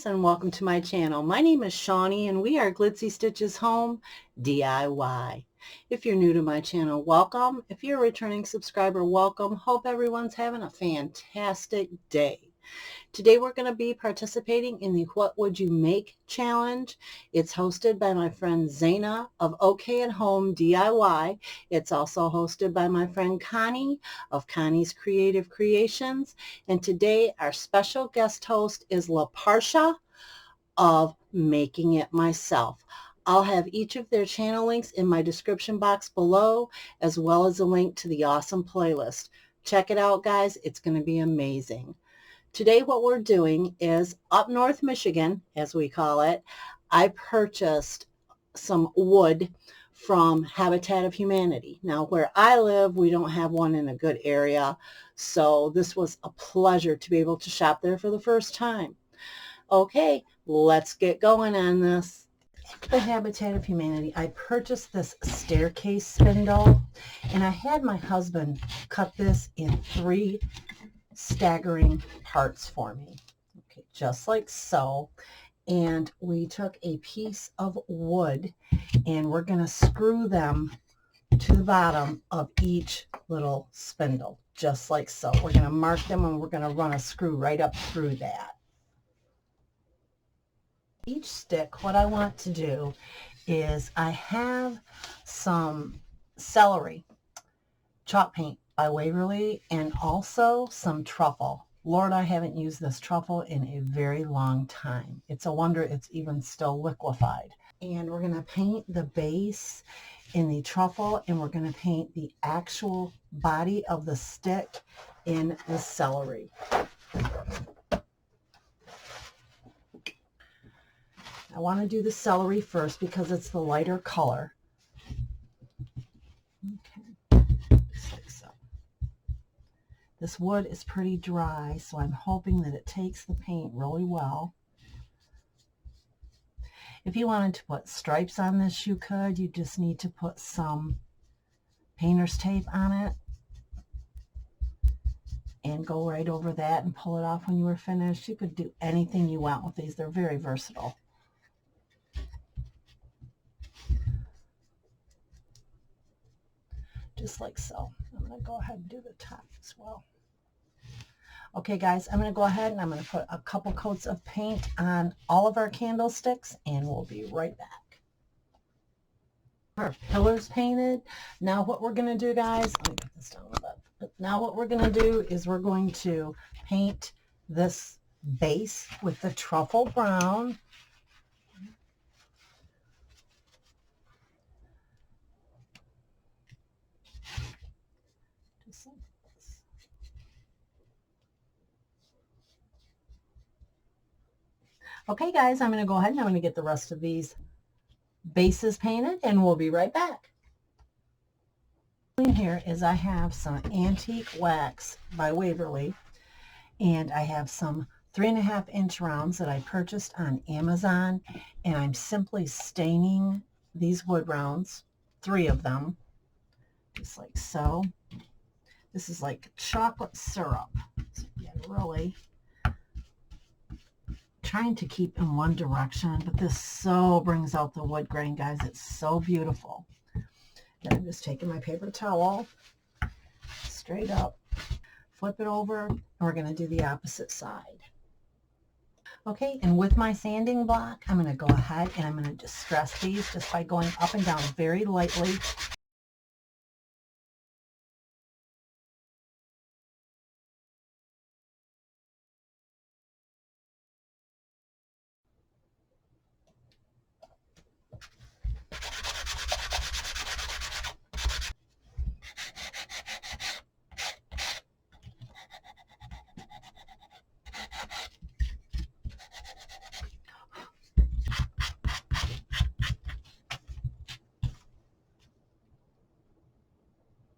friends, and welcome to my channel. My name is Shawnee and we are Glitzy Stitches Home DIY. If you're new to my channel, welcome. If you're a returning subscriber, welcome. Hope everyone's having a fantastic day. Today we're going to be participating in the What Would You Make challenge. It's hosted by my friend Zaina of OK at Home DIY. It's also hosted by my friend Connie of Connie's Creative Creations. And today our special guest host is LaParsha of Making It Myself. I'll have each of their channel links in my description box below, as well as a link to the awesome playlist. Check it out, guys. It's going to be amazing. Today what we're doing is up North Michigan, as we call it. I purchased some wood from Habitat of Humanity. Now where I live, we don't have one in a good area, so this was a pleasure to be able to shop there for the first time. Okay, let's get going on this. At the Habitat of Humanity, I purchased this staircase spindle, and I had my husband cut this in 3 staggering parts for me. Okay, just like so. And we took a piece of wood and we're going to screw them to the bottom of each little spindle, just like so. We're going to mark them and we're going to run a screw right up through that. Each stick, what I want to do is I have some celery chalk paint by Waverley and also some truffle. Lord, I haven't used this truffle in a very long time. It's a wonder it's even still liquefied. And we're going to paint the base in the truffle, and we're going to paint the actual body of the stick in the celery. I want to do the celery first because it's the lighter color. Okay. This wood is pretty dry, so I'm hoping that it takes the paint really well. If you wanted to put stripes on this, you could. You just need to put some painter's tape on it and go right over that and pull it off when you were finished. You could do anything you want with these. They're very versatile. Just like so. I'm going to go ahead and do the top as well. Okay, guys, I'm going to go ahead and I'm going to put a couple coats of paint on all of our candlesticks, and we'll be right back. Our pillars painted. Now what we're going to do, guys, let me put this down a little bit. Now what we're going to do is we're going to paint this base with the truffle brown. Just like this. Okay, guys, I'm going to go ahead and I'm going to get the rest of these bases painted, and we'll be right back. Here is I have some antique wax by Waverley, and I have some 3.5-inch rounds that I purchased on Amazon, and I'm simply staining these wood rounds, 3 of them, just like so. This is like chocolate syrup. So again, really trying to keep in one direction, but this so brings out the wood grain, guys. It's so beautiful. Then I'm just taking my paper towel straight up, flip it over, and we're going to do the opposite side. Okay, and with my sanding block, I'm going to go ahead and I'm going to distress these just by going up and down very lightly.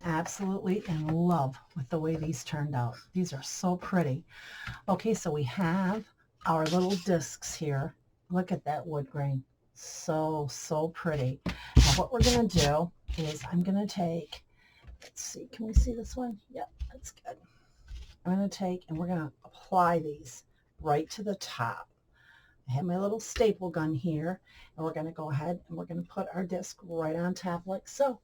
Absolutely in love with the way these turned out. These are so pretty. Okay, so we have our little discs here. Look at that wood grain. So pretty. Now what we're going to do is I'm going to take, let's see, can we see this one? Yep, that's good. I'm going to take and we're going to apply these right to the top. I have my little staple gun here, and we're going to go ahead and we're going to put our disc right on top like so.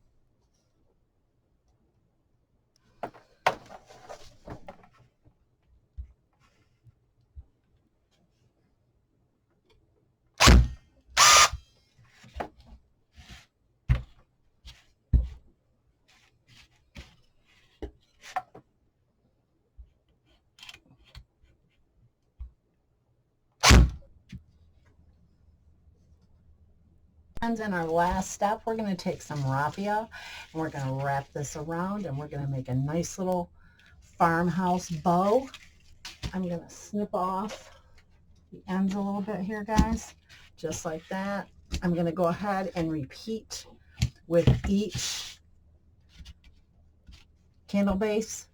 And in our last step, we're going to take some raffia and we're going to wrap this around and we're going to make a nice little farmhouse bow. I'm going to snip off the ends a little bit here, guys, just like that. I'm going to go ahead and repeat with each candle base,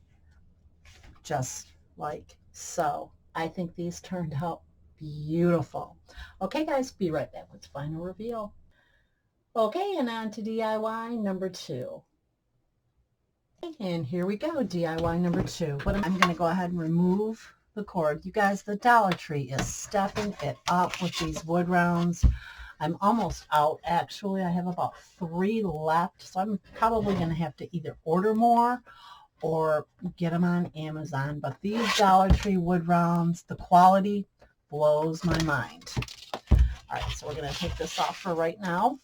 just like so. I think these turned out beautiful. Okay, guys, be right back with the final reveal. Okay, and on to DIY number 2. And here we go, DIY number 2. I'm going to go ahead and remove the cord. You guys, the Dollar Tree is stepping it up with these wood rounds. I'm almost out, actually. I have about 3 left, so I'm probably going to have to either order more or get them on Amazon. But these Dollar Tree wood rounds, the quality blows my mind. All right, so we're going to take this off for right now.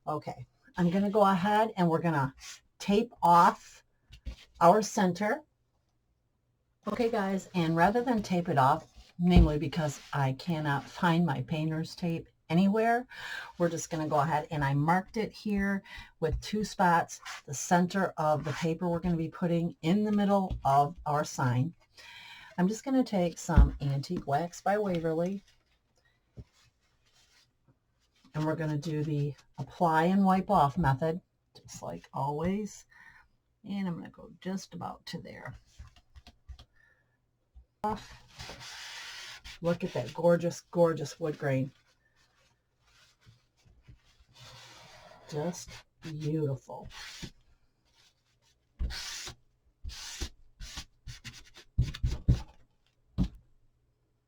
Okay, I'm going to go ahead and we're going to tape off our center. Okay, guys, and rather than tape it off, namely because I cannot find my painter's tape anywhere, we're just going to go ahead and I marked it here with 2 spots, the center of the paper we're going to be putting in the middle of our sign. I'm just going to take some antique wax by Waverley, and we're going to do the apply and wipe off method, just like always. And I'm going to go just about to there. Look at that gorgeous, gorgeous wood grain. Just beautiful.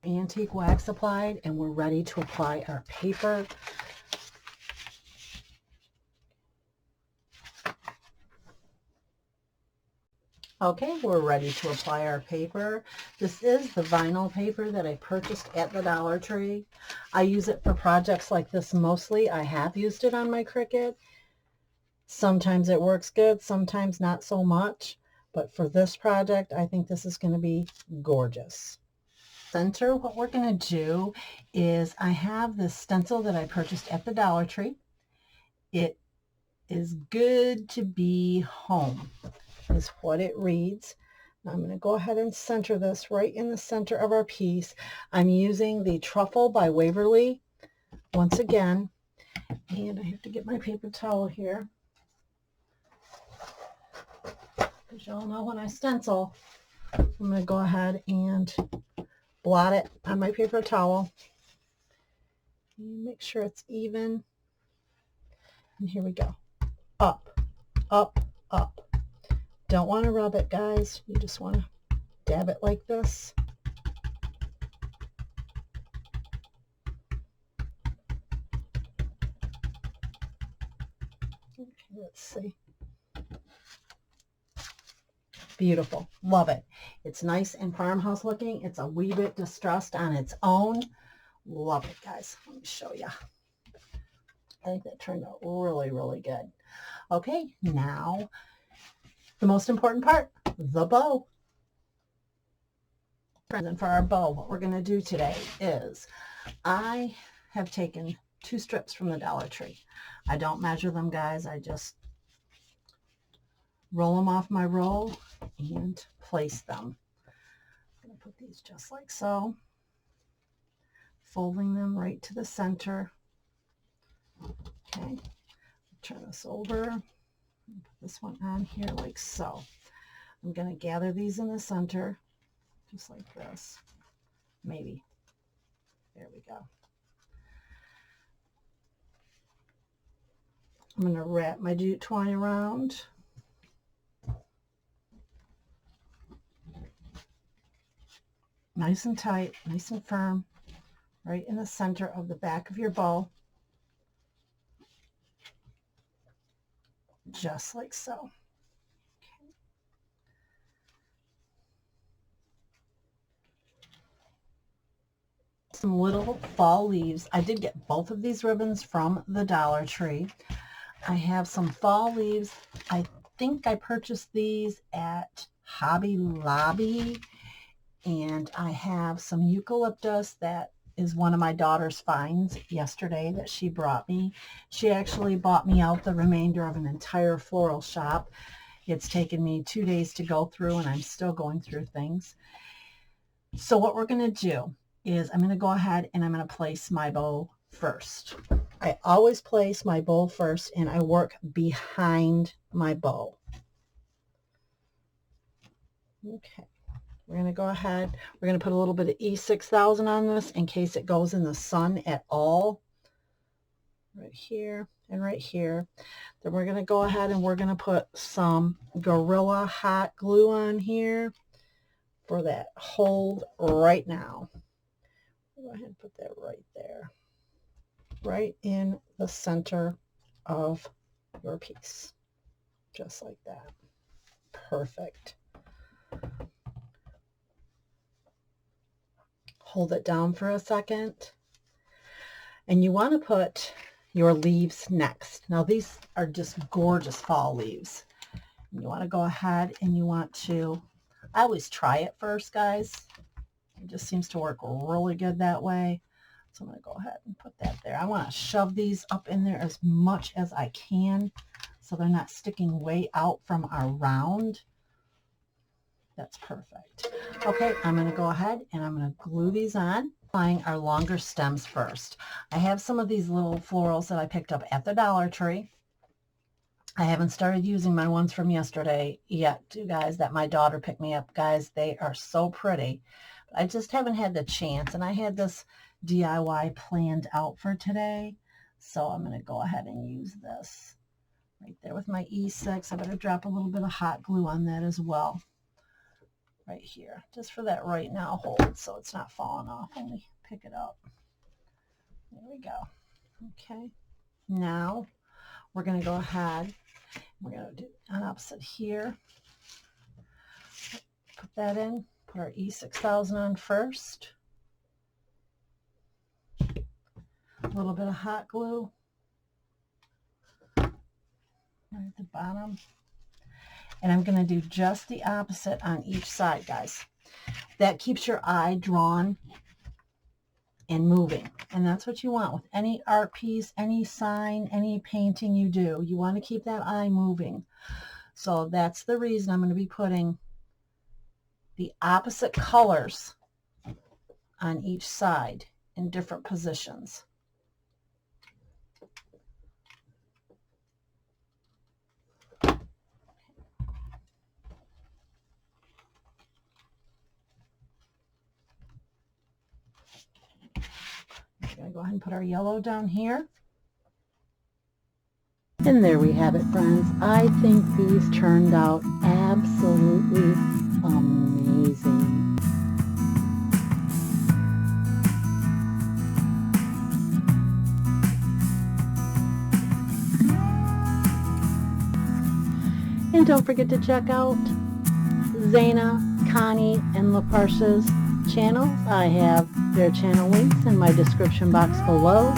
Antique wax applied, and we're ready to apply our paper. Okay, we're ready to apply our paper. This is the vinyl paper that I purchased at the Dollar Tree. I use it for projects like this mostly. I have used it on my Cricut. Sometimes it works good, sometimes not so much. But for this project, I think this is going to be gorgeous. Center, what we're going to do is I have this stencil that I purchased at the Dollar Tree. It is good to be home, is what it reads. Now I'm going to go ahead and center this right in the center of our piece. I'm using the Truffle by Waverley once again, and I have to get my paper towel here, because y'all know when I stencil, I'm going to go ahead and blot it on my paper towel and make sure it's even. And here we go. Up, up, up. Don't want to rub it, guys. You just want to dab it like this. Okay, let's see. Beautiful. Love it. It's nice and farmhouse looking. It's a wee bit distressed on its own. Love it, guys. Let me show you. I think that turned out really, really good. Okay, now the most important part, the bow. And for our bow, what we're going to do today is I have taken 2 strips from the Dollar Tree. I don't measure them, guys. I just roll them off my roll and place them. I'm going to put these just like so, folding them right to the center. Okay, turn this over and put this one on here like so. I'm going to gather these in the center just like this. Maybe. There we go. I'm going to wrap my jute twine around. Nice and tight, nice and firm. right in the center of the back of your bow, just like so. Some little fall leaves. I did get both of these ribbons from the Dollar Tree. I have some fall leaves. I think I purchased these at Hobby Lobby, and I have some eucalyptus that is one of my daughter's finds yesterday that she brought me. She actually bought me out the remainder of an entire floral shop. It's taken me 2 days to go through, and I'm still going through things. So what we're going to do is I'm going to go ahead and I'm going to place my bow first. I always place my bow first, and I work behind my bow. Okay, we're going to go ahead. We're going to put a little bit of E6000 on this in case it goes in the sun at all. Right here and right here. Then we're going to go ahead and we're going to put some Gorilla Hot Glue on here for that hold right now. Go ahead and put that right there, right in the center of your piece, just like that. Perfect. Hold it down for a second, and you want to put your leaves next. Now these are just gorgeous fall leaves. You want to go ahead and you want to, I always try it first, guys. It just seems to work really good that way. So I'm going to go ahead and put that there. I want to shove these up in there as much as I can so they're not sticking way out from our round. That's perfect. Okay, I'm going to go ahead and I'm going to glue these on. Applying our longer stems first. I have some of these little florals that I picked up at the Dollar Tree. I haven't started using my ones from yesterday yet, you guys, that my daughter picked me up. Guys, they are so pretty. I just haven't had the chance, and I had this DIY planned out for today, so I'm going to go ahead and use this right there with my E6. I better drop a little bit of hot glue on that as well, right here, just for that right now hold so it's not falling off when we pick it up. There we go. Okay, now we're going to go ahead, we're going to do an opposite here, put that in. Put our E6000 on first. A little bit of hot glue right at the bottom. And I'm going to do just the opposite on each side, guys. That keeps your eye drawn and moving. And that's what you want with any art piece, any sign, any painting you do. You want to keep that eye moving. So that's the reason I'm going to be putting the opposite colors on each side in different positions. I'm going to go ahead and put our yellow down here. And there we have it, friends. I think these turned out absolutely amazing. And don't forget to check out Zaina, Connie, and LaParsha's channels. I have their channel links in my description box below,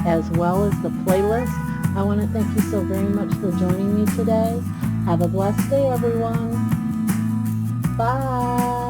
as well as the playlist. I want to thank you so very much for joining me today. Have a blessed day, everyone. Bye.